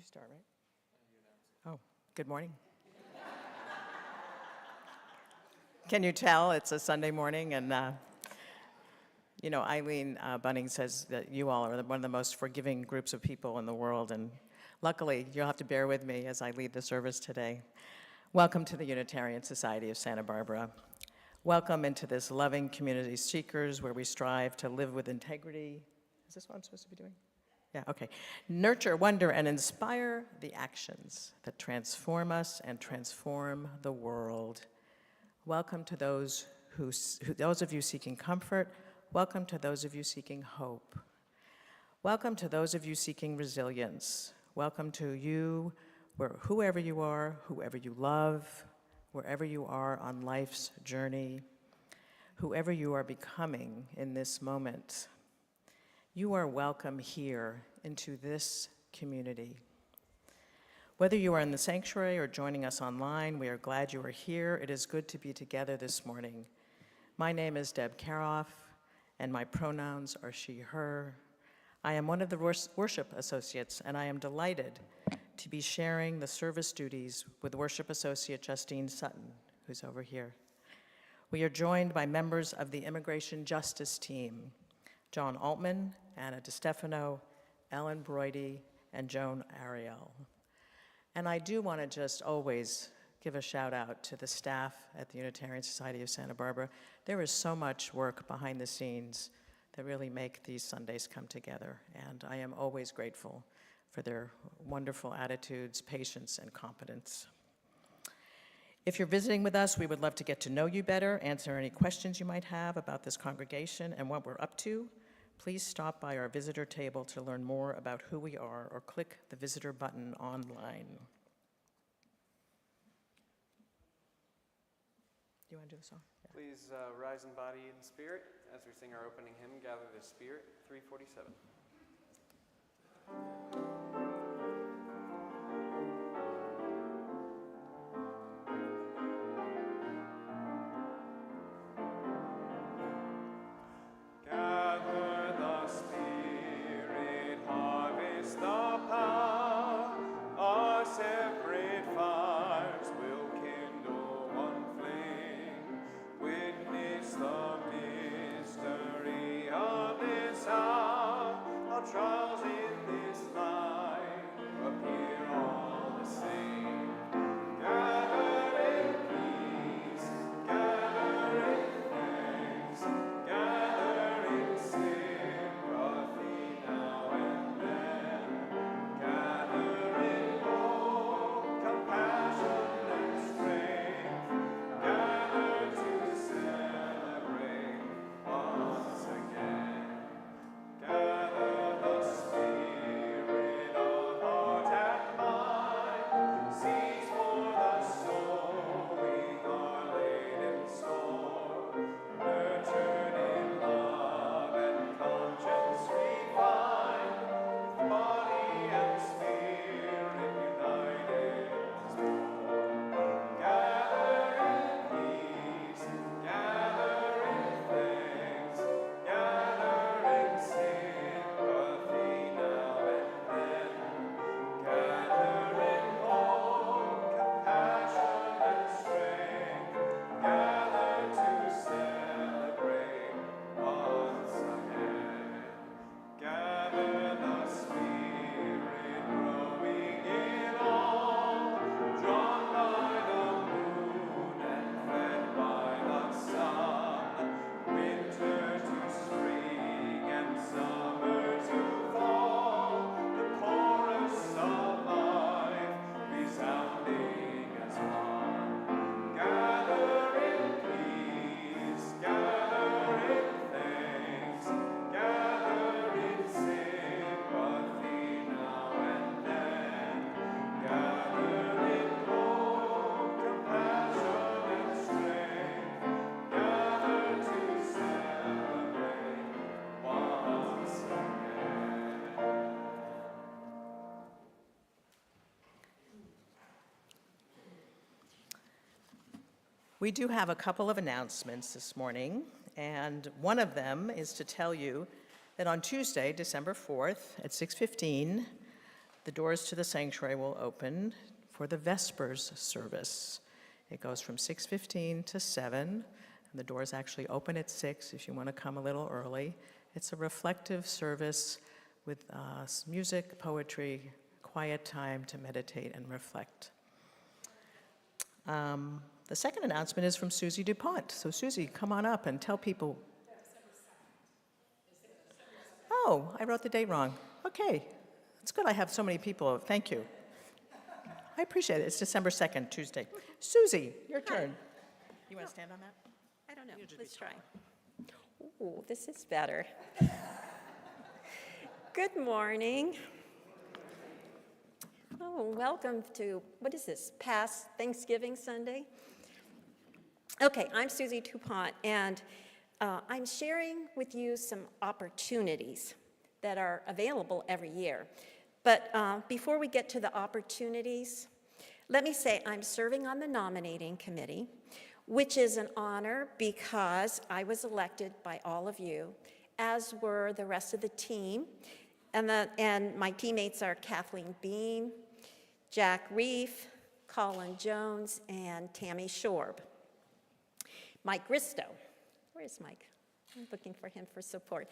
You start, right? Oh, good morning. Can you tell it's a Sunday morning? And, Eileen Bunning says that you all are one of the most forgiving groups of people in the world. And luckily, you'll have to bear with me as I lead the service today. Welcome to the Unitarian Society of Santa Barbara. Welcome into this loving community seekers where we strive to live with integrity. Is this what I'm supposed to be doing? Yeah, okay. Nurture, wonder, and inspire the actions that transform us and transform the world. Welcome to those of you seeking comfort. Welcome to those of you seeking hope. Welcome to those of you seeking resilience. Welcome to you, whoever you are, whoever you love, wherever you are on life's journey, whoever you are becoming in this moment. You are welcome here into this community. Whether you are in the sanctuary or joining us online, we are glad you are here. It is good to be together this morning. My name is Deb Karoff, and my pronouns are she, her. I am one of the worship associates, and I am delighted to be sharing the service duties with worship associate Justine Sutton, who's over here. We are joined by members of the Immigration Justice Team, John Altman, Anna DiStefano, Ellen Broidy, and Joan Ariel. And I do want to just always give a shout out to the staff at the Unitarian Society of Santa Barbara. There is so much work behind the scenes that really make these Sundays come together, and I am always grateful for their wonderful attitudes, patience, and competence. If you're visiting with us, we would love to get to know you better, answer any questions you might have about this congregation and what we're up to. Please stop by our visitor table to learn more about who we are or click the visitor button online. Do you want to do a song? Yeah. Please rise in body and spirit as we sing our opening hymn, Gather the Spirit, 347. Trials in this life appear all the same. Gather in peace, gather in thanks, gather in sympathy now and then. Gather in hope, compassion and strength. Gather to celebrate once again. Gather We do have a couple of announcements this morning, and one of them is to tell you that on Tuesday, December 4th at 6:15, The doors to the sanctuary will open for the Vespers service. It goes from 6:15 to 7, and the doors actually open at 6 if you want to come a little early. It's a reflective service with some music, poetry, quiet time to meditate and reflect. The second announcement is from Susie DuPont. So Susie, come on up and tell people. Oh, I wrote the date wrong. Okay, it's good I have so many people. Thank you. I appreciate it. It's December 2nd, Tuesday. Susie, your turn. You want to stand on that? I don't know. Let's try. Ooh, this is better. Good morning. Oh, welcome to, what is this, past Thanksgiving Sunday? Okay, I'm Susie DuPont, and I'm sharing with you some opportunities that are available every year. But before we get to the opportunities, let me say I'm serving on the nominating committee, which is an honor because I was elected by all of you, as were the rest of the team. And my teammates are Kathleen Bean, Jack Reef, Colin Jones, and Tammy Shorb. Mike Risto. Where is Mike? I'm looking for him for support.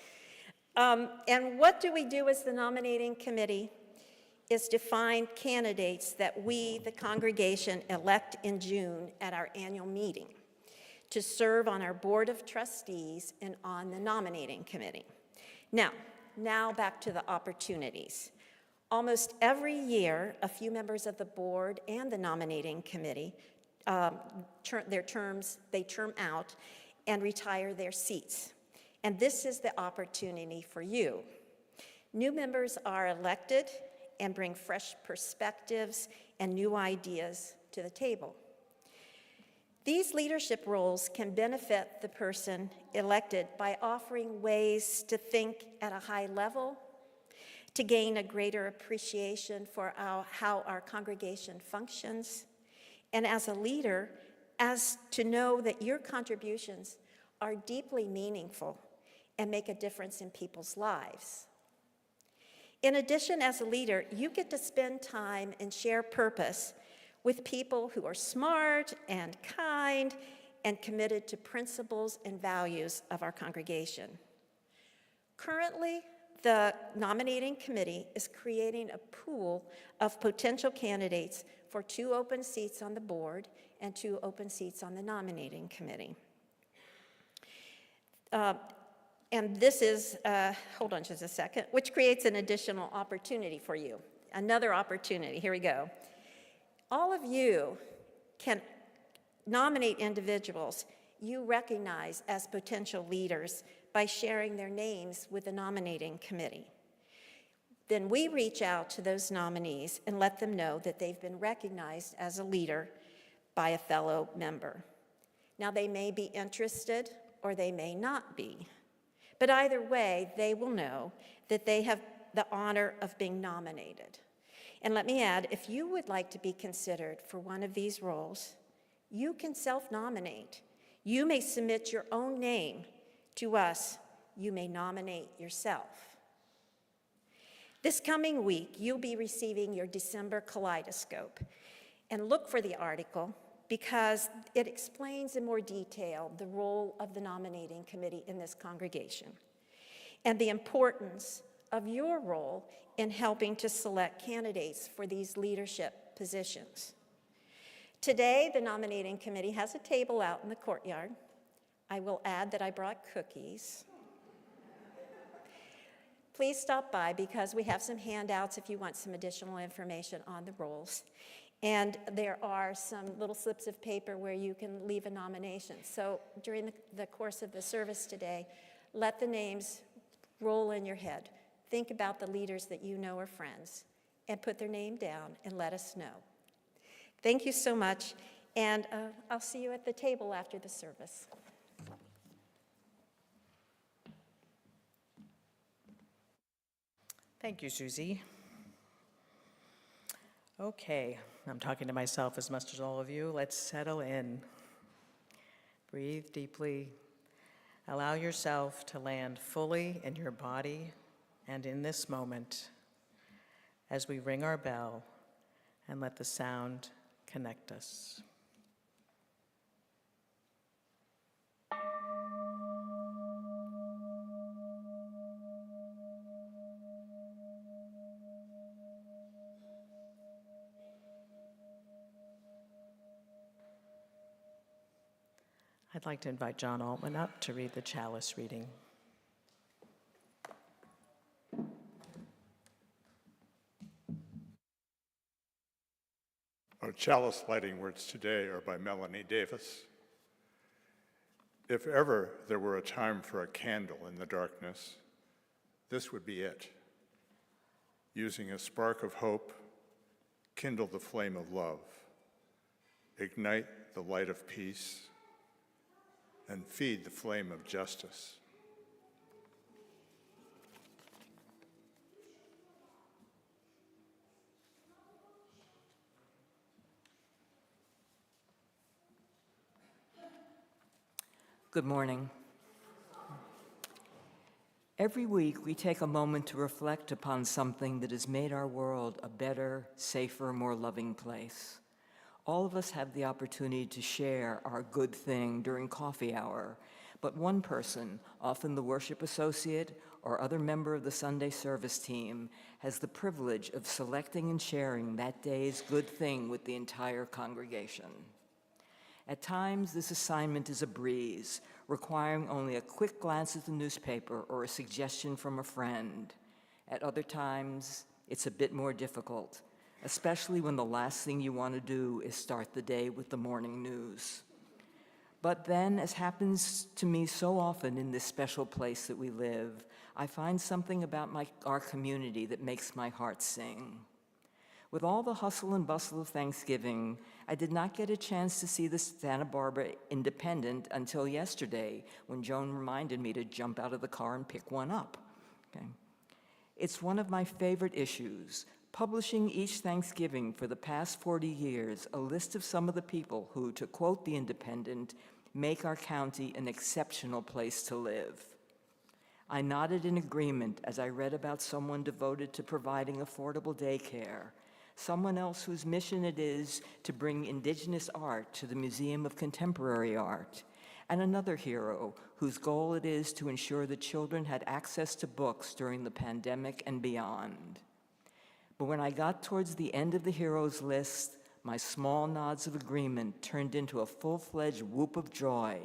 And what do we do as the nominating committee is to find candidates that we, the congregation, elect in June at our annual meeting to serve on our board of trustees and on the nominating committee. Now back to the opportunities. Almost every year, a few members of the board and the nominating committee, they term out and retire their seats. And this is the opportunity for you. New members are elected and bring fresh perspectives and new ideas to the table. These leadership roles can benefit the person elected by offering ways to think at a high level, to gain a greater appreciation for how our congregation functions, and as a leader, as to know that your contributions are deeply meaningful and make a difference in people's lives. In addition, as a leader, you get to spend time and share purpose with people who are smart and kind and committed to principles and values of our congregation. Currently, the nominating committee is creating a pool of potential candidates for 2 open seats on the board and 2 open seats on the nominating committee. And this is, hold on just a second, which creates an additional opportunity for you. Another opportunity, here we go. All of you can nominate individuals you recognize as potential leaders by sharing their names with the nominating committee. Then we reach out to those nominees and let them know that they've been recognized as a leader by a fellow member. Now, they may be interested or they may not be, but either way, they will know that they have the honor of being nominated. And let me add, if you would like to be considered for one of these roles, you can self-nominate. You may submit your own name to us. You may nominate yourself. This coming week, you'll be receiving your December Kaleidoscope. And look for the article because it explains in more detail the role of the nominating committee in this congregation and the importance of your role in helping to select candidates for these leadership positions. Today, the nominating committee has a table out in the courtyard. I will add that I brought cookies. Please stop by because we have some handouts if you want some additional information on the roles. And there are some little slips of paper where you can leave a nomination. So during the course of the service today, let the names roll in your head. Think about the leaders that you know are friends and put their name down and let us know. Thank you so much, and I'll see you at the table after the service. Thank you, Susie. Okay, I'm talking to myself as much as all of you. Let's settle in. Breathe deeply. Allow yourself to land fully in your body and in this moment. as we ring our bell and let the sound connect us. I'd like to invite John Altman up to read the chalice reading. Our chalice lighting words today are by Melanie Davis. If ever there were a time for a candle in the darkness, this would be it. Using a spark of hope, kindle the flame of love, ignite the light of peace, and feed the flame of justice. Good morning. Every week, we take a moment to reflect upon something that has made our world a better, safer, more loving place. All of us have the opportunity to share our good thing during coffee hour, but one person, often the worship associate or other member of the Sunday service team, has the privilege of selecting and sharing that day's good thing with the entire congregation. At times, this assignment is a breeze, requiring only a quick glance at the newspaper or a suggestion from a friend. At other times, it's a bit more difficult, especially when the last thing you want to do is start the day with the morning news. But then, as happens to me so often in this special place that we live, I find something about our community that makes my heart sing. With all the hustle and bustle of Thanksgiving, I did not get a chance to see the Santa Barbara Independent until yesterday, when Joan reminded me to jump out of the car and pick one up. Okay. It's one of my favorite issues, publishing each Thanksgiving for the past 40 years a list of some of the people who, to quote the Independent, make our county an exceptional place to live. I nodded in agreement as I read about someone devoted to providing affordable daycare, someone else whose mission it is to bring indigenous art to the Museum of Contemporary Art, and another hero whose goal it is to ensure that children had access to books during the pandemic and beyond. But when I got towards the end of the heroes list, my small nods of agreement turned into a full-fledged whoop of joy,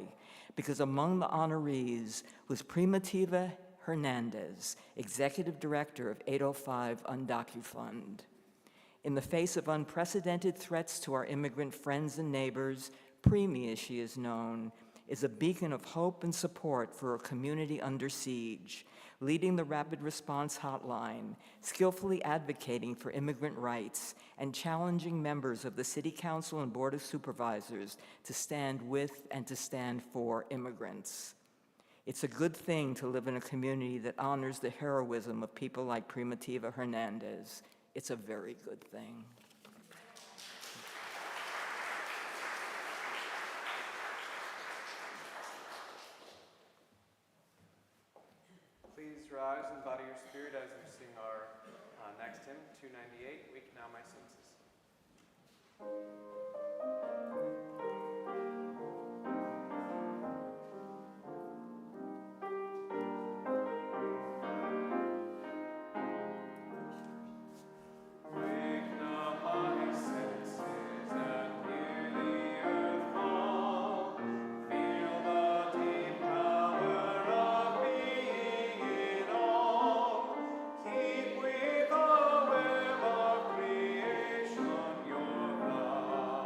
because among the honorees was Primitiva Hernandez, Executive Director of 805 UndocuFund. In the face of unprecedented threats to our immigrant friends and neighbors, Primi, as she is known, is a beacon of hope and support for a community under siege, leading the Rapid Response Hotline, skillfully advocating for immigrant rights, and challenging members of the City Council and Board of Supervisors to stand with and to stand for immigrants. It's a good thing to live in a community that honors the heroism of people like Primitiva Hernandez. It's a very good thing. Please rise and body your spirit as we sing our next hymn, 298, Wake Now My Senses. Keep with the web of creation your love.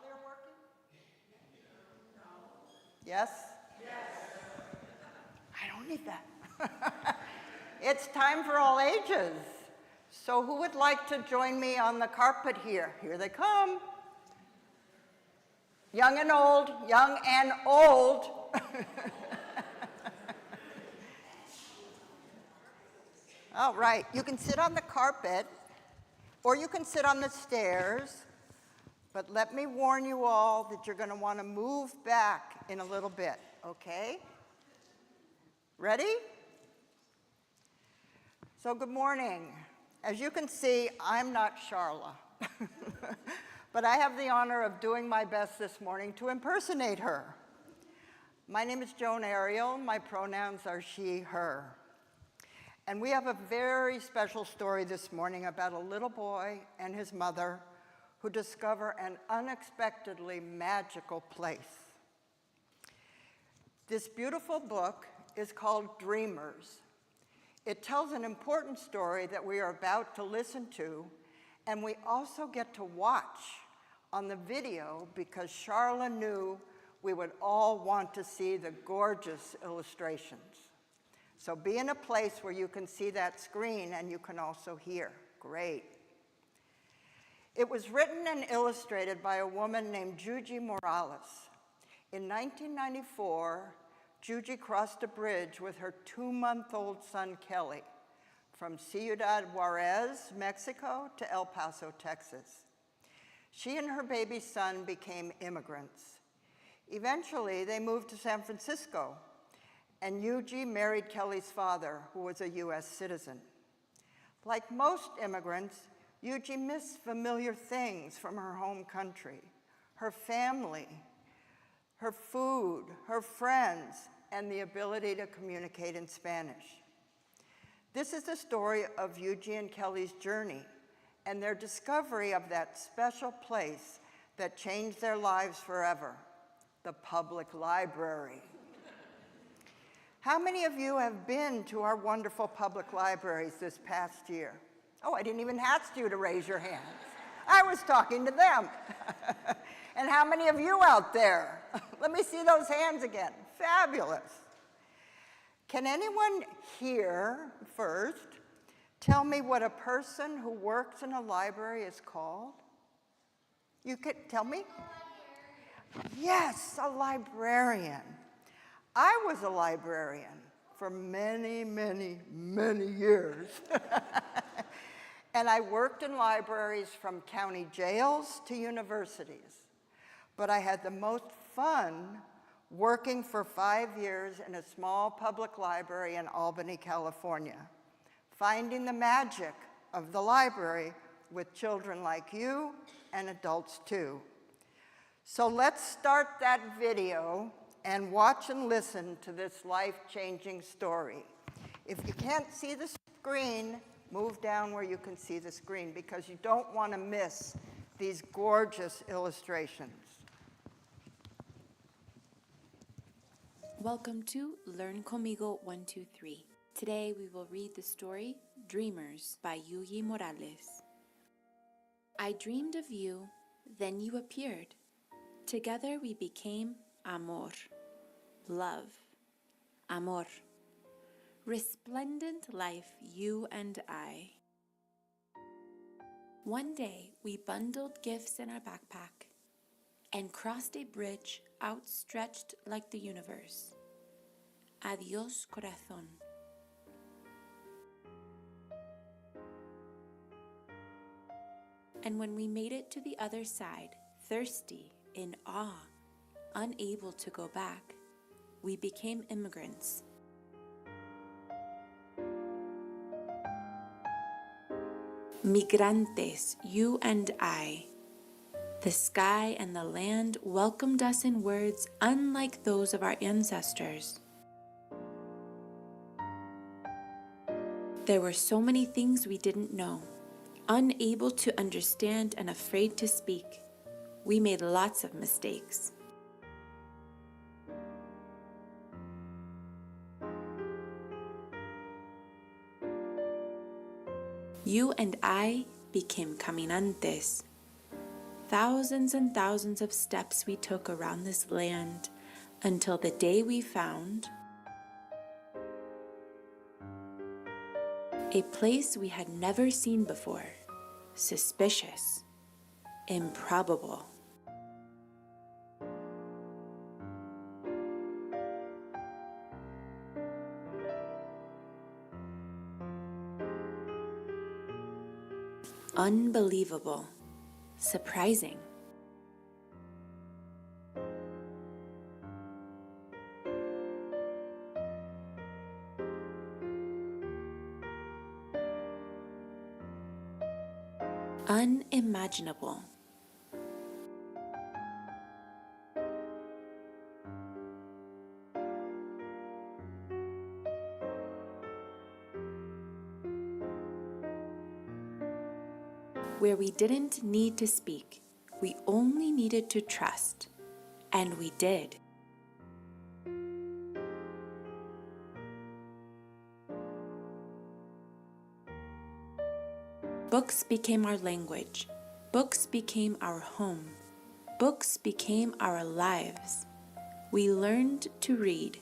there working? Yes? I don't need that. It's time for all ages. So who would like to join me on the carpet here? Here they come. Young and old, young and old. All right, you can sit on the carpet or you can sit on the stairs, but let me warn you all that you're going to want to move back in a little bit, okay? Ready? So good morning. As you can see, I'm not Charla, but I have the honor of doing my best this morning to impersonate her. My name is Joan Ariel. My pronouns are she, her. And we have a very special story this morning about a little boy and his mother who discover an unexpectedly magical place. This beautiful book is called Dreamers. It tells an important story that we are about to listen to, and we also get to watch on the video because Charla knew we would all want to see the gorgeous illustrations. So be in a place where you can see that screen and you can also hear. Great. It was written and illustrated by a woman named Yuyi Morales. In 1994, Yuyi crossed a bridge with her 2-month-old son, Kelly, from Ciudad Juarez, Mexico, to El Paso, Texas. She and her baby son became immigrants. Eventually, they moved to San Francisco, and Yuyi married Kelly's father, who was a US citizen. Like most immigrants, Yuyi missed familiar things from her home country, her family, her food, her friends, and the ability to communicate in Spanish. This is the story of Yuyi and Kelly's journey and their discovery of that special place that changed their lives forever, the public library. How many of you have been to our wonderful public libraries this past year? Oh, I didn't even ask you to raise your hands. I was talking to them. And how many of you out there? Let me see those hands again. Fabulous. Can anyone here first tell me what a person who works in a library is called? You could tell me? Yes, a librarian. I was a librarian for many, many, many years. And I worked in libraries from county jails to universities. But I had the most fun working for 5 years in a small public library in Albany, California, finding the magic of the library with children like you and adults too. So let's start that video and watch and listen to this life-changing story. If you can't see the screen, move down where you can see the screen because you don't want to miss these gorgeous illustrations. Welcome to Learn Conmigo 123. Today we will read the story Dreamers by Yuyi Morales. I dreamed of you, then you appeared. Together we became amor, love, amor, resplendent life, you and I. One day we bundled gifts in our backpack and crossed a bridge outstretched like the universe. Adiós, corazón. And when we made it to the other side, thirsty, in awe, unable to go back, we became immigrants. Migrantes, you and I. The sky and the land welcomed us in words unlike those of our ancestors. There were so many things we didn't know, unable to understand and afraid to speak. We made lots of mistakes. You and I became caminantes, thousands and thousands of steps we took around this land until the day we found a place we had never seen before, suspicious, improbable. Unbelievable, surprising. Unimaginable. Where we didn't need to speak, we only needed to trust, and we did. Books became our language. Books became our home. Books became our lives. We learned to read.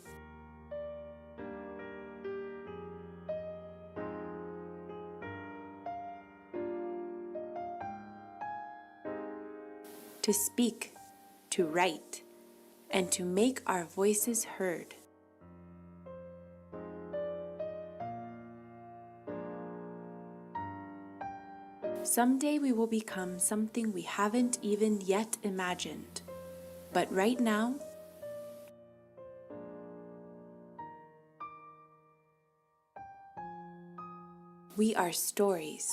To speak, to write, and to make our voices heard. Someday we will become something we haven't even yet imagined. But right now, we are stories.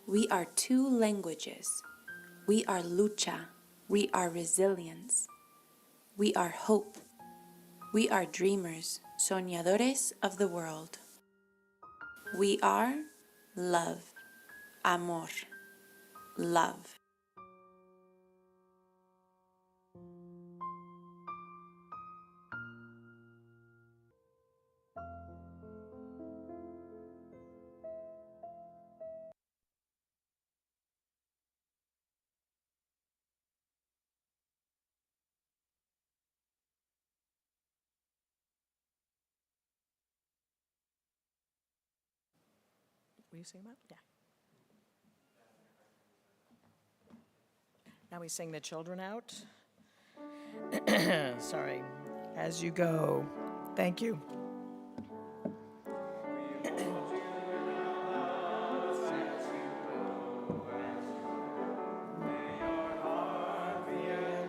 We are two languages. We are lucha. We are resilience. We are hope. We are dreamers, soñadores of the world. We are love, amor, love. Will you sing that? Yeah. Now we sing the children out. Sorry. As you go. Thank you.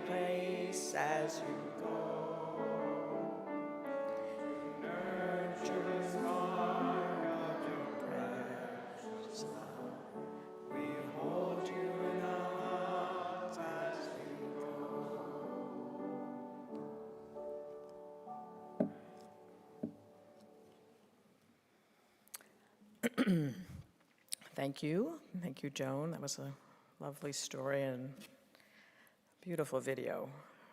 Place as you go. Nurture this mark of your precious love. We hold you in our hearts as you go. Thank you. Thank you, Joan. That was a lovely story and beautiful video,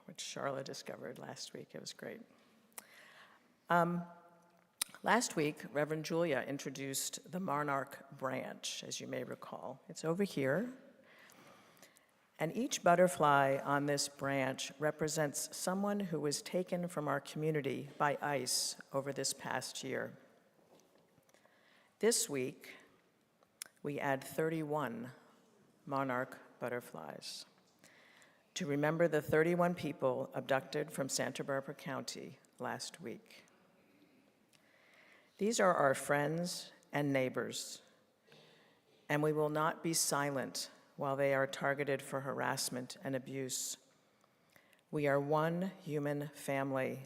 which Charlotte discovered last week. It was great. Last week, Reverend Julia introduced the Monarch branch, as you may recall. It's over here. And each butterfly on this branch represents someone who was taken from our community by ICE over this past year. This week, we add 31 monarch butterflies to remember the 31 people abducted from Santa Barbara County last week. These are our friends and neighbors, and we will not be silent while they are targeted for harassment and abuse. We are one human family,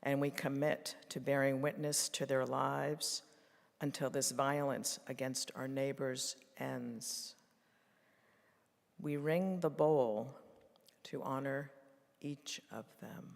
and we commit to bearing witness to their lives until this violence against our neighbors ends. We ring the bowl to honor each of them.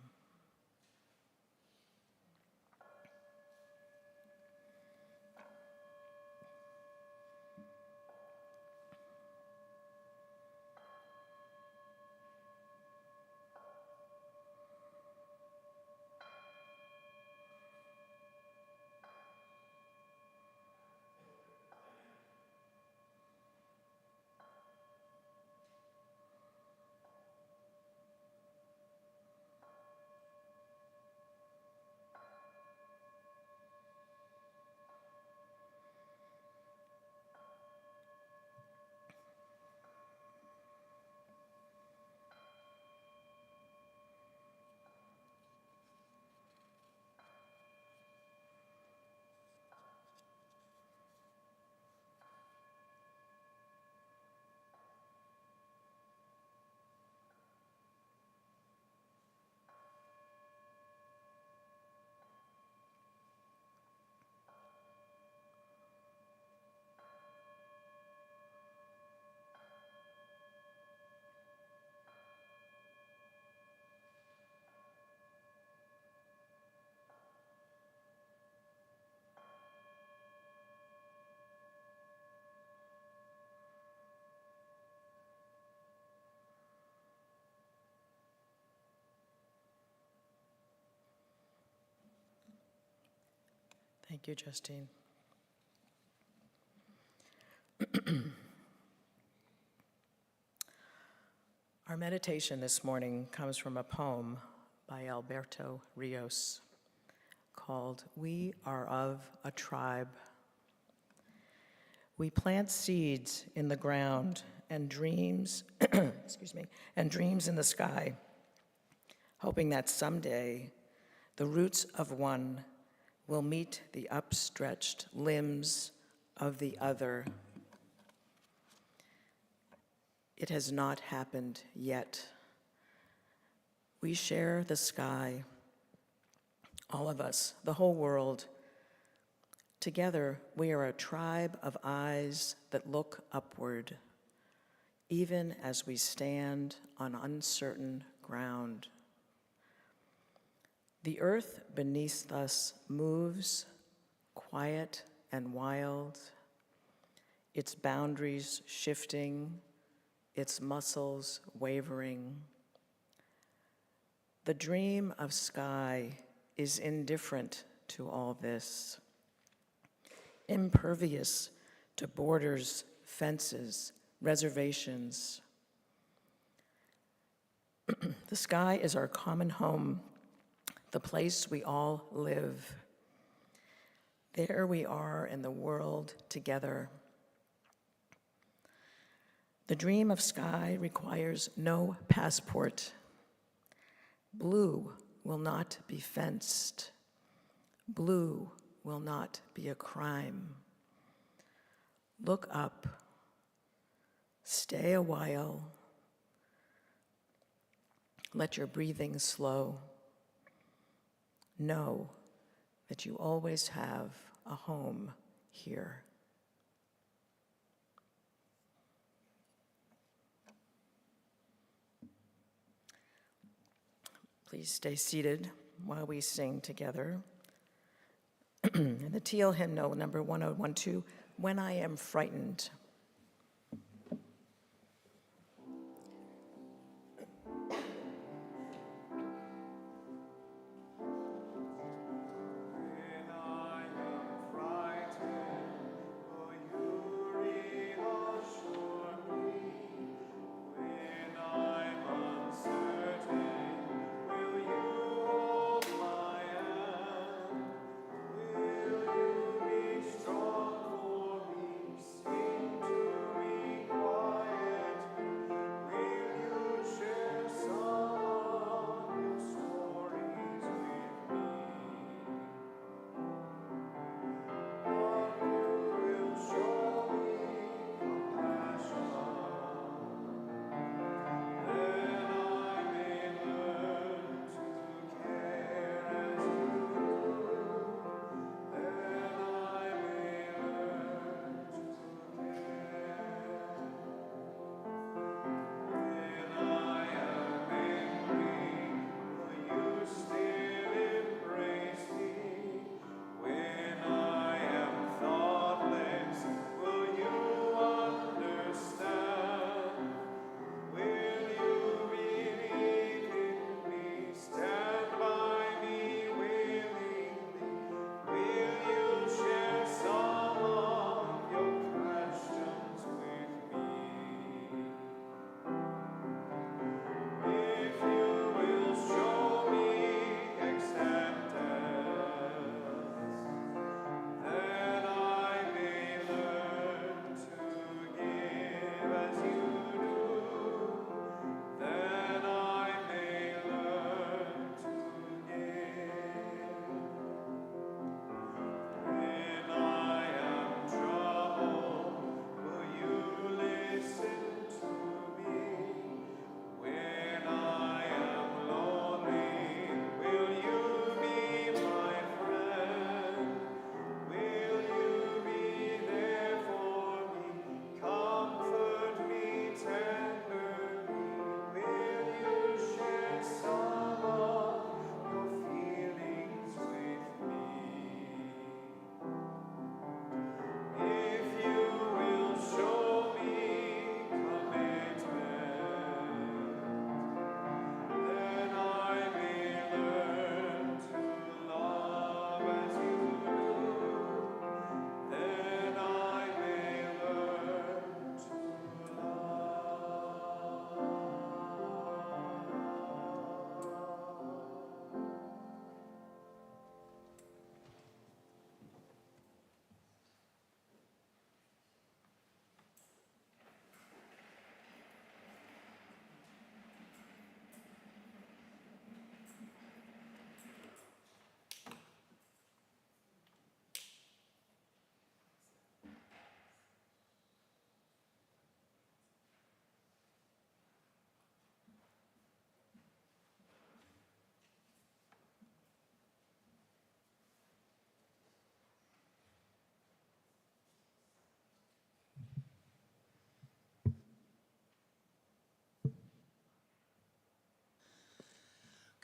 Thank you, Justine. Our meditation this morning comes from a poem by Alberto Rios called "We Are of a Tribe." We plant seeds in the ground and dreams, excuse me, and dreams in the sky, hoping that someday the roots of one will meet the upstretched limbs of the other. It has not happened yet. We share the sky, all of us, the whole world. Together, we are a tribe of eyes that look upward, even as we stand on uncertain ground. The earth beneath us moves, quiet and wild, its boundaries shifting, its muscles wavering. The dream of sky is indifferent to all this, impervious to borders, fences, reservations. The sky is our common home, the place we all live. There we are in the world together. The dream of sky requires no passport. Blue will not be fenced. Blue will not be a crime. Look up. Stay a while. Let your breathing slow. Know that you always have a home here. Please stay seated while we sing together. In the Teal hymnal, number 1012, When I Am Frightened. Strong for me, sing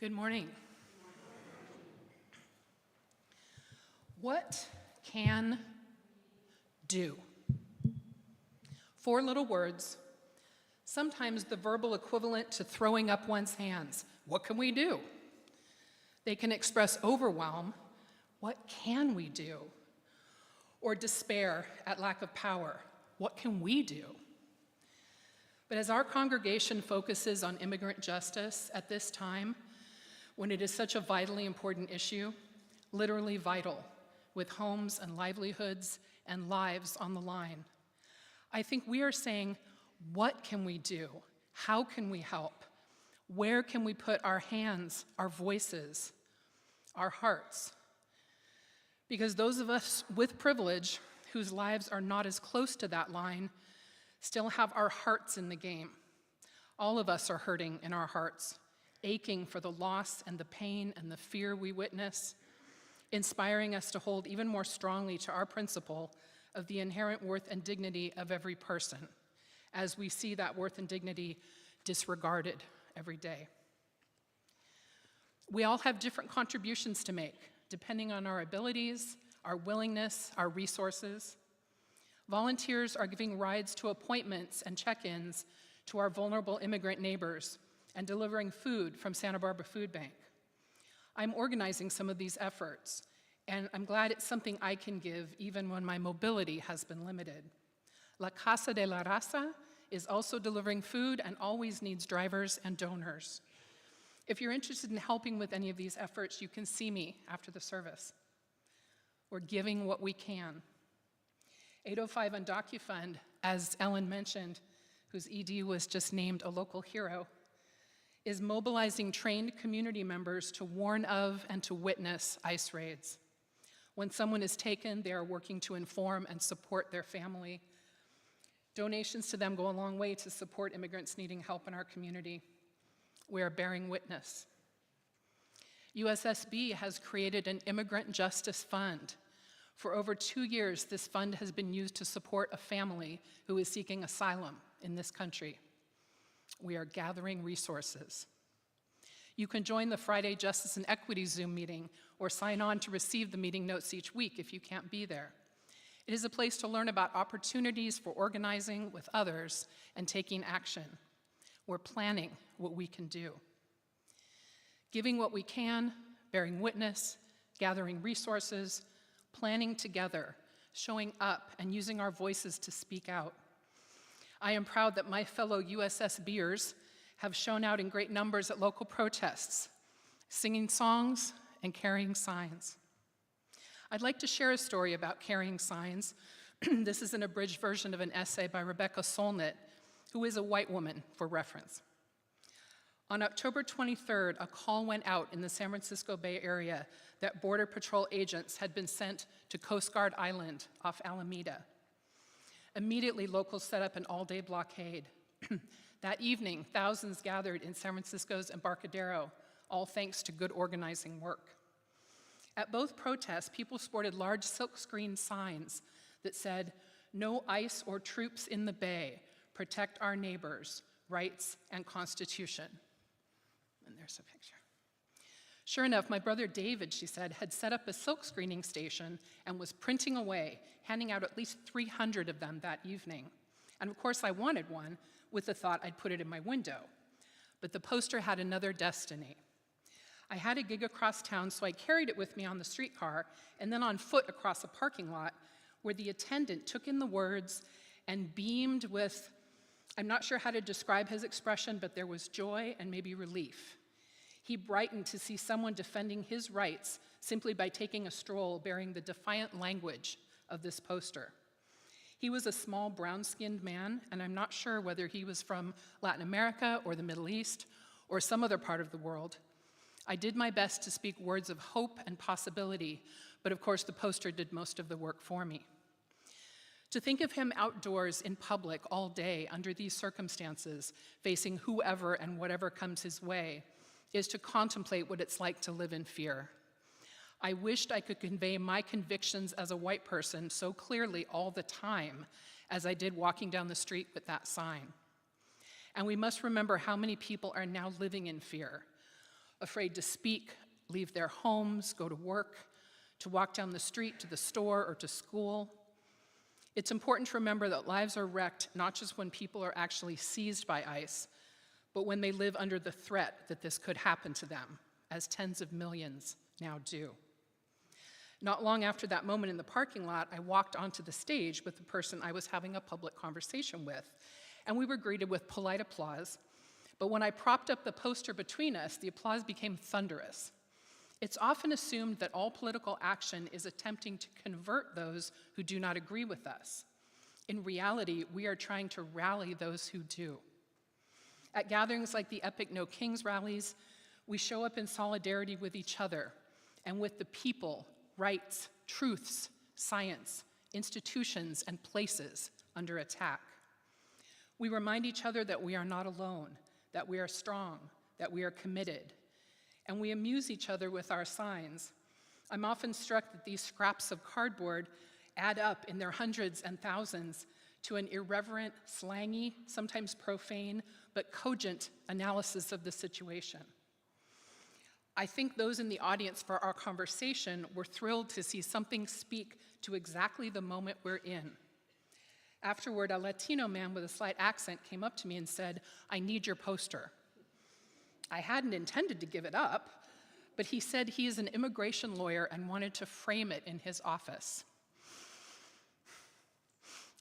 Good morning. What can do? 4 little words, sometimes the verbal equivalent to throwing up one's hands. What can we do? They can express overwhelm. What can we do? Or despair at lack of power. What can we do? But as our congregation focuses on immigrant justice at this time, when it is such a vitally important issue, literally vital, with homes and livelihoods and lives on the line, I think we are saying, what can we do? How can we help? Where can we put our hands, our voices, our hearts? Because those of us with privilege, whose lives are not as close to that line, still have our hearts in the game. All of us are hurting in our hearts, aching for the loss and the pain and the fear we witness, inspiring us to hold even more strongly to our principle of the inherent worth and dignity of every person, as we see that worth and dignity disregarded every day. We all have different contributions to make, depending on our abilities, our willingness, our resources. Volunteers are giving rides to appointments and check-ins to our vulnerable immigrant neighbors and delivering food from Santa Barbara Food Bank. I'm organizing some of these efforts, and I'm glad it's something I can give even when my mobility has been limited. La Casa de la Raza is also delivering food and always needs drivers and donors. If you're interested in helping with any of these efforts, you can see me after the service. We're giving what we can. 805 UndocuFund, as Ellen mentioned, whose ED was just named a local hero, is mobilizing trained community members to warn of and to witness ICE raids. When someone is taken, they are working to inform and support their family. Donations to them go a long way to support immigrants needing help in our community. We are bearing witness. USSB has created an immigrant justice fund. For over 2 years, this fund has been used to support a family who is seeking asylum in this country. We are gathering resources. You can join the Friday Justice and Equity Zoom meeting or sign on to receive the meeting notes each week if you can't be there. It is a place to learn about opportunities for organizing with others and taking action. We're planning what we can do. Giving what we can, bearing witness, gathering resources, planning together, showing up, and using our voices to speak out. I am proud that my fellow USSBers have shown out in great numbers at local protests, singing songs and carrying signs. I'd like to share a story about carrying signs. This is an abridged version of an essay by Rebecca Solnit, who is a white woman, for reference. On October 23rd, a call went out in the San Francisco Bay Area that Border Patrol agents had been sent to Coast Guard Island off Alameda. Immediately, locals set up an all-day blockade. That evening, thousands gathered in San Francisco's Embarcadero, all thanks to good organizing work. At both protests, people sported large silkscreen signs that said, "No ICE or troops in the Bay, protect our neighbors, rights and Constitution." And there's a picture. Sure enough, my brother David, she said, had set up a silk screening station and was printing away, handing out at least 300 of them that evening. And of course, I wanted one with the thought I'd put it in my window. But the poster had another destiny. I had a gig across town, so I carried it with me on the streetcar and then on foot across a parking lot where the attendant took in the words and beamed with, I'm not sure how to describe his expression, but there was joy and maybe relief. He brightened to see someone defending his rights simply by taking a stroll bearing the defiant language of this poster. He was a small, brown-skinned man, and I'm not sure whether he was from Latin America or the Middle East or some other part of the world. I did my best to speak words of hope and possibility, but of course the poster did most of the work for me. To think of him outdoors in public all day under these circumstances, facing whoever and whatever comes his way, is to contemplate what it's like to live in fear. I wished I could convey my convictions as a white person so clearly all the time as I did walking down the street with that sign. And we must remember how many people are now living in fear. afraid to speak, leave their homes, go to work, to walk down the street to the store or to school. It's important to remember that lives are wrecked not just when people are actually seized by ICE, but when they live under the threat that this could happen to them, as tens of millions now do. Not long after that moment in the parking lot, I walked onto the stage with the person I was having a public conversation with, and we were greeted with polite applause. But when I propped up the poster between us, the applause became thunderous. It's often assumed that all political action is attempting to convert those who do not agree with us. In reality, we are trying to rally those who do. At gatherings like the epic No Kings rallies, we show up in solidarity with each other and with the people, rights, truths, science, institutions, and places under attack. We remind each other that we are not alone, that we are strong, that we are committed, and we amuse each other with our signs. I'm often struck that these scraps of cardboard add up in their hundreds and thousands to an irreverent, slangy, sometimes profane, but cogent analysis of the situation. I think those in the audience for our conversation were thrilled to see something speak to exactly the moment we're in. Afterward, a Latino man with a slight accent came up to me and said, "I need your poster." I hadn't intended to give it up, but he said he is an immigration lawyer and wanted to frame it in his office.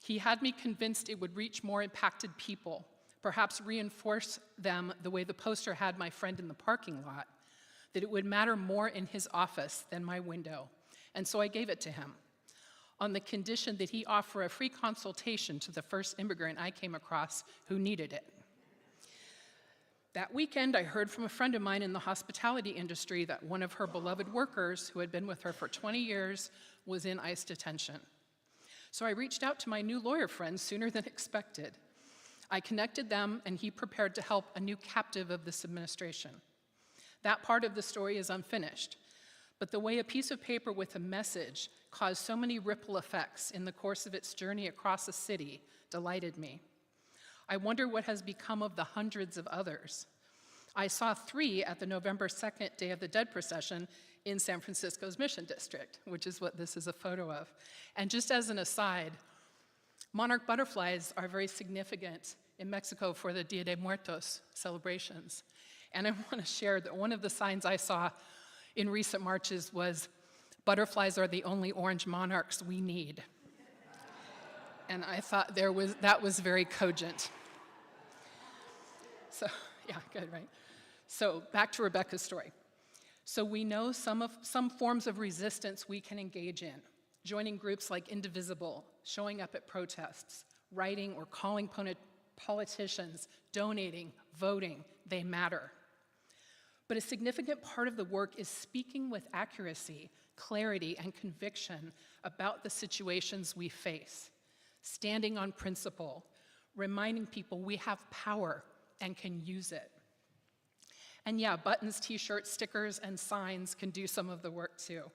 He had me convinced it would reach more impacted people, perhaps reinforce them the way the poster had my friend in the parking lot, that it would matter more in his office than my window. And so I gave it to him, on the condition that he offer a free consultation to the first immigrant I came across who needed it. That weekend, I heard from a friend of mine in the hospitality industry that one of her beloved workers, who had been with her for 20 years, was in ICE detention. So I reached out to my new lawyer friend sooner than expected. I connected them, and he prepared to help a new captive of this administration. That part of the story is unfinished, but the way a piece of paper with a message caused so many ripple effects in the course of its journey across a city delighted me. I wonder what has become of the hundreds of others. I saw 3 at the November 2nd Day of the Dead procession in San Francisco's Mission District, which is what this is a photo of. And just as an aside, monarch butterflies are very significant in Mexico for the Dia de Muertos celebrations. And I want to share that one of the signs I saw in recent marches was, "Butterflies are the only orange monarchs we need." And I thought that was very cogent. So, yeah, good, right? So back to Rebecca's story. So we know some forms of resistance we can engage in, joining groups like Indivisible, showing up at protests, writing or calling politicians, donating, voting, they matter. But a significant part of the work is speaking with accuracy, clarity, and conviction about the situations we face, standing on principle, reminding people we have power and can use it. And yeah, buttons, t-shirts, stickers, and signs can do some of the work too.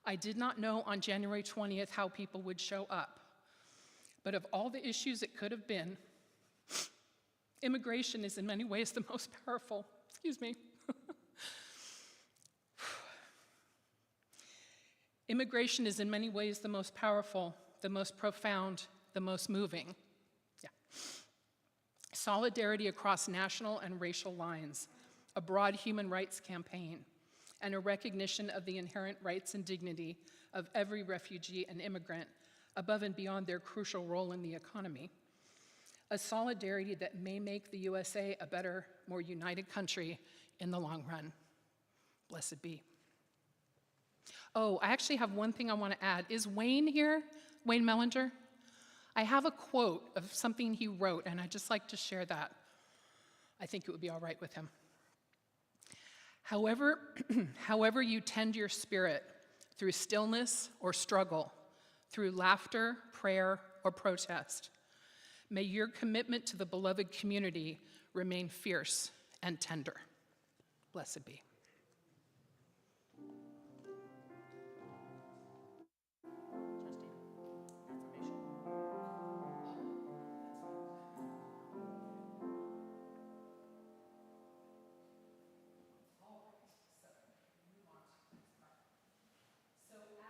I did not know on January 20th how people would show up, but of all the issues it could have been, immigration is in many ways the most powerful. Excuse me. Immigration is in many ways the most powerful, the most profound, the most moving. Yeah. Solidarity across national and racial lines, a broad human rights campaign, and a recognition of the inherent rights and dignity of every refugee and immigrant above and beyond their crucial role in the economy. A solidarity that may make the USA a better, more united country in the long run. Blessed be. Oh, I actually have one thing I want to add. Is Wayne here? Wayne Mellinger? I have a quote of something he wrote, and I'd just like to share that. I think it would be all right with him. However you tend your spirit, through stillness or struggle, through laughter, prayer, or protest, may your commitment to the beloved community remain fierce and tender. Blessed be.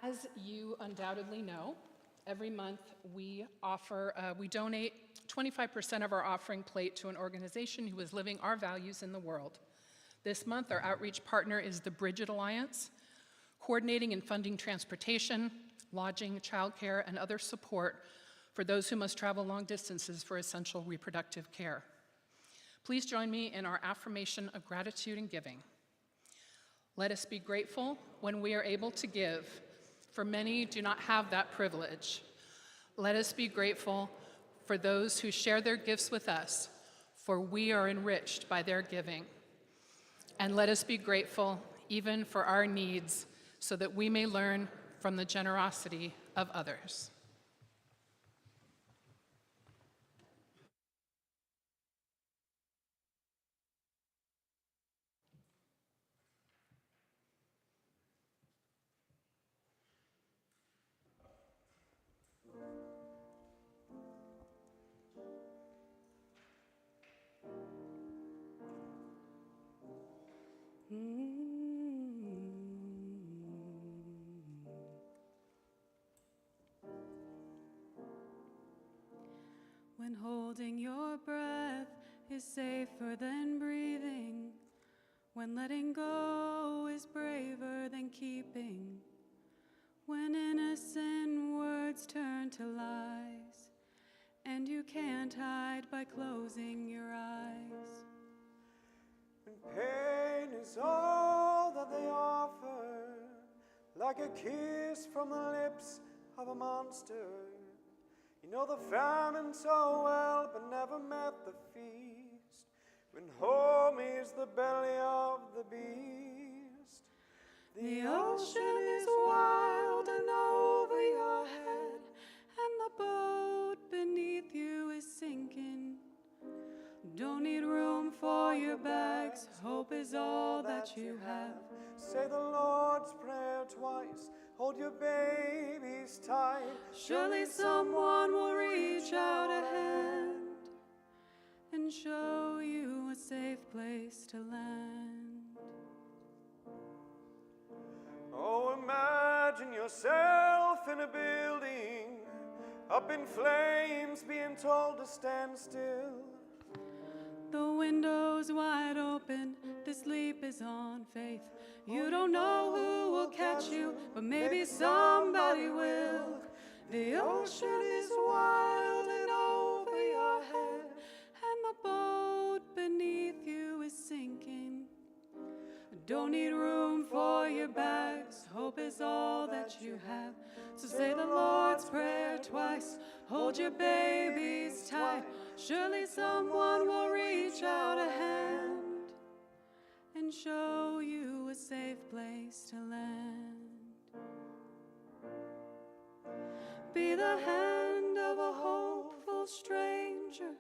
As you undoubtedly know, every month we donate 25% of our offering plate to an organization who is living our values in the world. This month, our outreach partner is the Bridget Alliance, coordinating and funding transportation, lodging, childcare, and other support for those who must travel long distances for essential reproductive care. Please join me in our affirmation of gratitude and giving. Let us be grateful when we are able to give, for many do not have that privilege. Let us be grateful for those who share their gifts with us, for we are enriched by their giving. And let us be grateful even for our needs, so that we may learn from the generosity of others. When holding your breath is safer than breathing, when letting go is braver than keeping, when innocent words turn to lies, and you can't hide by closing your eyes. When pain is all that they offer, like a kiss from the lips of a monster. You know the famine so well, but never met the feast. When home is the belly of the beast. The ocean is wild and over your head, and the boat beneath you is sinking. Don't need room for your bags, hope is all that you have. Say the Lord's Prayer twice, hold your babies tight. Surely someone will reach out a hand and show you a safe place to land. Oh, imagine yourself in a building, up in flames, being told to stand still. The window's wide open, this leap is on faith. You don't know who will catch you, but maybe somebody will. The ocean is wild and over your head, and the boat beneath you is sinking. Don't need room for your bags, hope is all that you have. So say the Lord's Prayer twice, hold your babies tight. Surely someone will reach out a hand and show you a safe place to land. Be the hand of a hopeful stranger,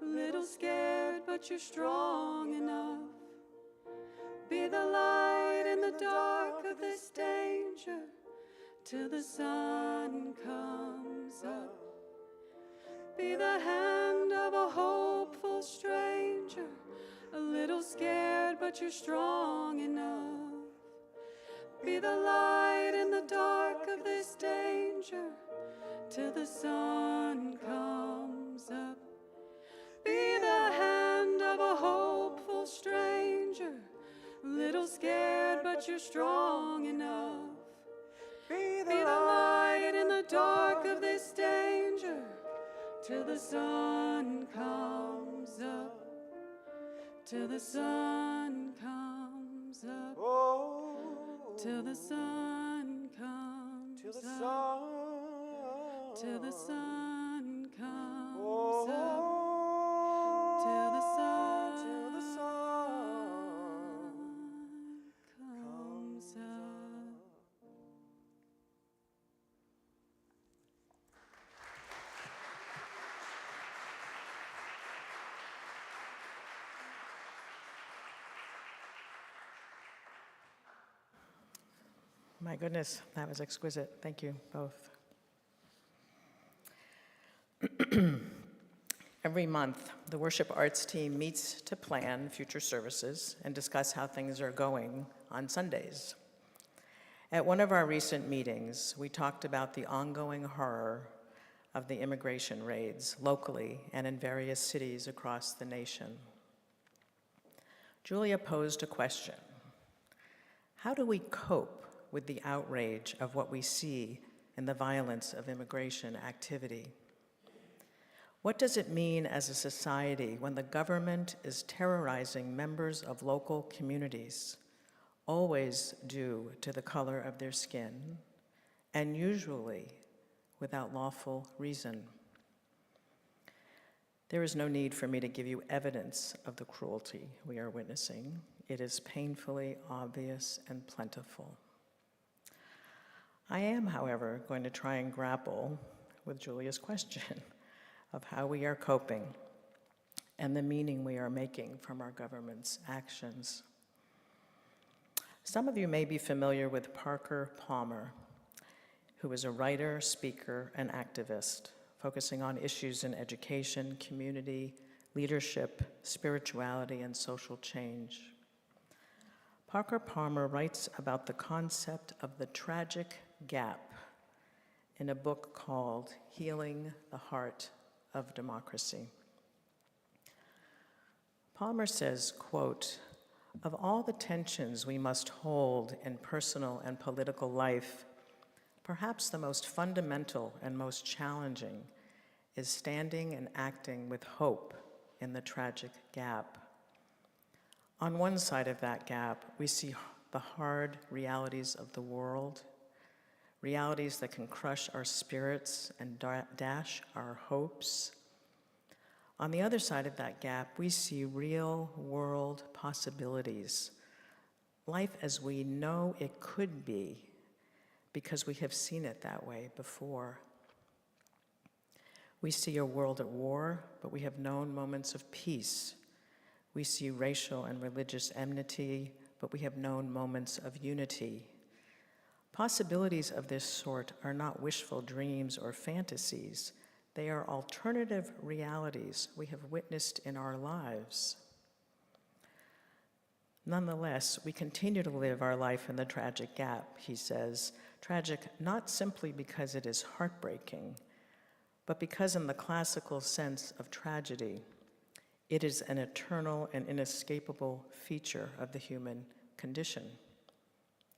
a little scared but you're strong enough. Be the light in the dark of this danger, till the sun comes up. Be the hand of a hopeful stranger, a little scared but you're strong enough. Be the light in the dark of this danger, till the sun comes up. Be the hand of a hopeful stranger, a little scared but you're strong enough. Be the light in the dark of this danger, till the sun comes up. Till the sun comes up. Oh, Till the sun comes till the up. sun, Till the sun comes oh, up. Till the sun, till the sun comes up. My goodness, that was exquisite. Thank you both. Every month, the worship arts team meets to plan future services and discuss how things are going on Sundays. At one of our recent meetings, we talked about the ongoing horror of the immigration raids locally and in various cities across the nation. Julia posed a question: how do we cope with the outrage of what we see in the violence of immigration activity? What does it mean as a society when the government is terrorizing members of local communities, always due to the color of their skin, and usually without lawful reason? There is no need for me to give you evidence of the cruelty we are witnessing. It is painfully obvious and plentiful. I am, however, going to try and grapple with Julia's question of how we are coping and the meaning we are making from our government's actions. Some of you may be familiar with Parker Palmer, who is a writer, speaker, and activist, focusing on issues in education, community, leadership, spirituality, and social change. Parker Palmer writes about the concept of the tragic gap in a book called Healing the Heart of Democracy. Palmer says, quote, "Of all the tensions we must hold in personal and political life, perhaps the most fundamental and most challenging is standing and acting with hope in the tragic gap. On one side of that gap, we see the hard realities of the world, realities that can crush our spirits and dash our hopes. On the other side of that gap, we see real world possibilities, life as we know it could be, because we have seen it that way before. We see a world at war, but we have known moments of peace. We see racial and religious enmity, but we have known moments of unity. Possibilities of this sort are not wishful dreams or fantasies. They are alternative realities we have witnessed in our lives. Nonetheless, we continue to live our life in the tragic gap," he says. Tragic not simply because it is heartbreaking, but because in the classical sense of tragedy, it is an eternal and inescapable feature of the human condition,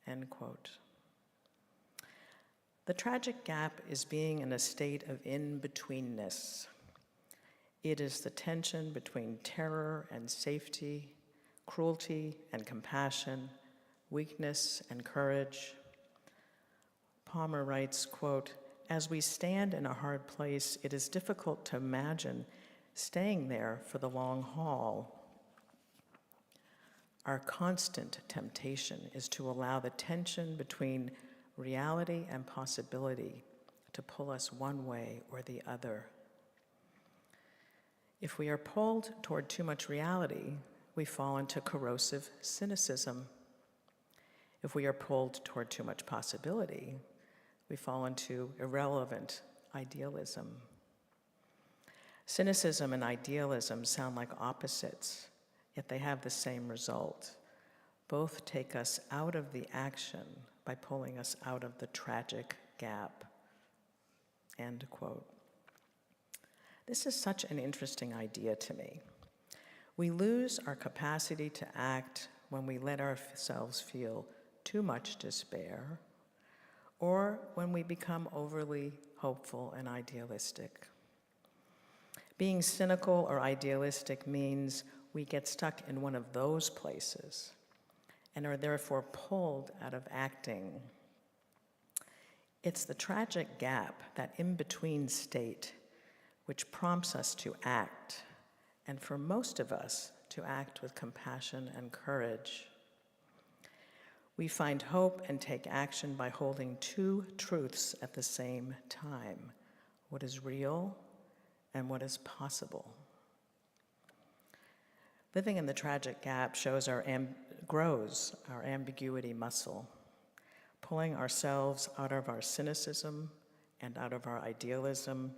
end quote. The tragic gap is being in a state of in-betweenness. It is the tension between terror and safety, cruelty and compassion, weakness and courage. Palmer writes, quote, "As we stand in a hard place, it is difficult to imagine staying there for the long haul. Our constant temptation is to allow the tension between reality and possibility to pull us one way or the other. If we are pulled toward too much reality, we fall into corrosive cynicism. If we are pulled toward too much possibility, we fall into irrelevant idealism. Cynicism and idealism sound like opposites, yet they have the same result. Both take us out of the action by pulling us out of the tragic gap." End quote. This is such an interesting idea to me. We lose our capacity to act when we let ourselves feel too much despair, or when we become overly hopeful and idealistic. Being cynical or idealistic means we get stuck in one of those places and are therefore pulled out of acting. It's the tragic gap, that in-between state, which prompts us to act, and for most of us, to act with compassion and courage. We find hope and take action by holding two truths at the same time: what is real and what is possible. Living in the tragic gap grows our ambiguity muscle, pulling ourselves out of our cynicism and out of our idealism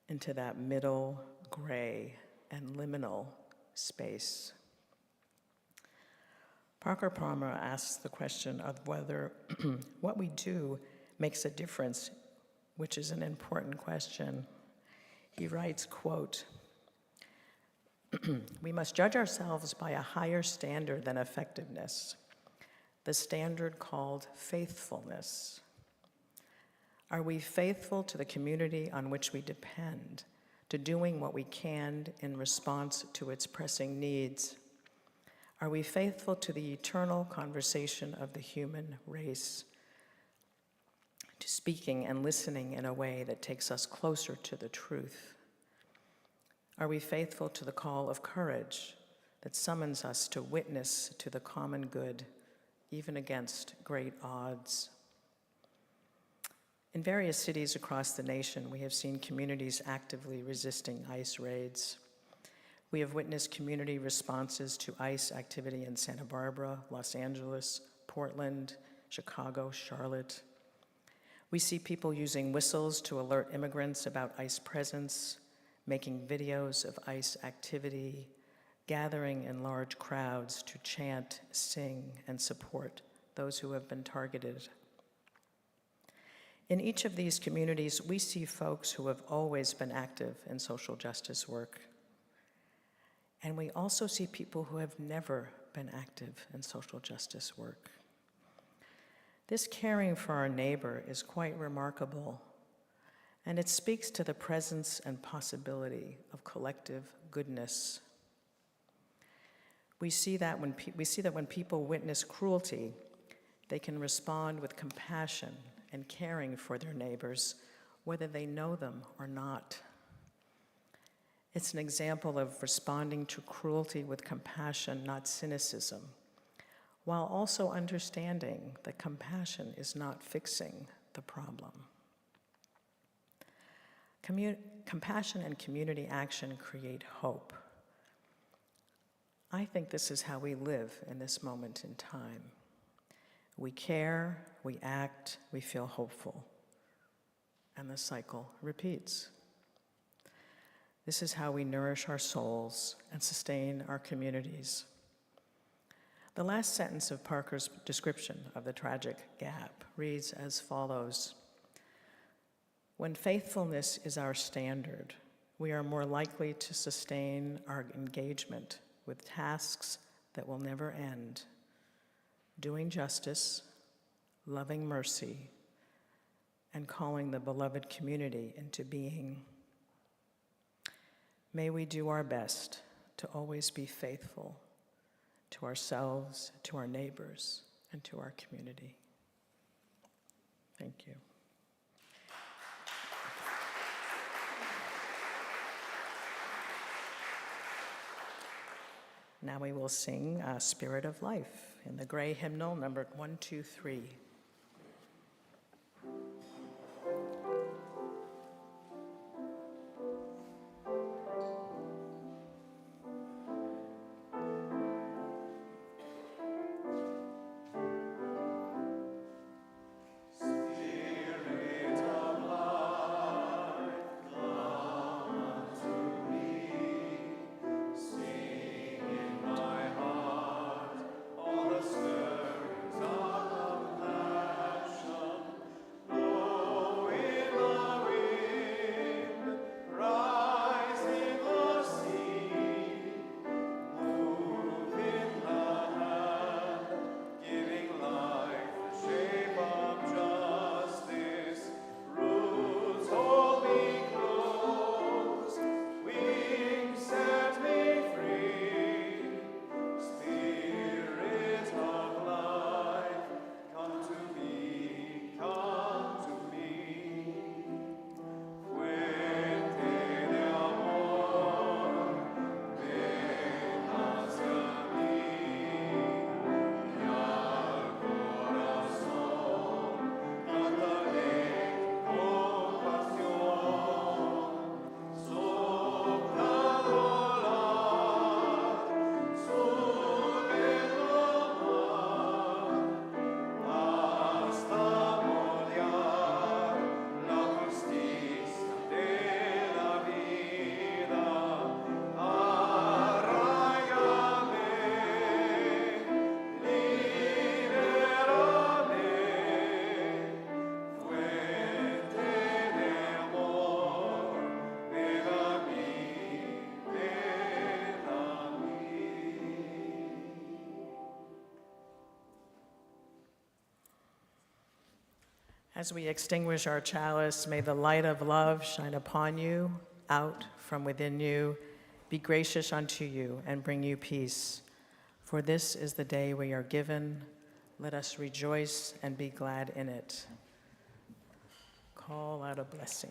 into that middle, gray, and liminal space. Parker Palmer asks the question of whether what we do makes a difference, which is an important question. He writes, quote, "We must judge ourselves by a higher standard than effectiveness, the standard called faithfulness. Are we faithful to the community on which we depend, to doing what we can in response to its pressing needs? Are we faithful to the eternal conversation of the human race, to speaking and listening in a way that takes us closer to the truth? Are we faithful to the call of courage that summons us to witness to the common good, even against great odds?" In various cities across the nation, we have seen communities actively resisting ICE raids. We have witnessed community responses to ICE activity in Santa Barbara, Los Angeles, Portland, Chicago, Charlotte. We see people using whistles to alert immigrants about ICE presence, making videos of ICE activity, gathering in large crowds to chant, sing, and support those who have been targeted. In each of these communities, we see folks who have always been active in social justice work. And we also see people who have never been active in social justice work. This caring for our neighbor is quite remarkable, and it speaks to the presence and possibility of collective goodness. We see that when people witness cruelty, they can respond with compassion and caring for their neighbors, whether they know them or not. It's an example of responding to cruelty with compassion, not cynicism, while also understanding that compassion is not fixing the problem. Compassion and community action create hope. I think this is how we live in this moment in time. We care, we act, we feel hopeful, and the cycle repeats. This is how we nourish our souls and sustain our communities. The last sentence of Parker's description of the tragic gap reads as follows: "When faithfulness is our standard, we are more likely to sustain our engagement with tasks that will never end, doing justice, loving mercy, and calling the beloved community into being. May we do our best to always be faithful to ourselves, to our neighbors, and to our community." Thank you. Now we will sing Spirit of Life in the gray hymnal numbered 123. All the stirrings of As we extinguish our chalice, may the light of love shine upon you, out from within you, be gracious unto you, and bring you peace. For this is the day we are given. Let us rejoice and be glad in it. Call out a blessing.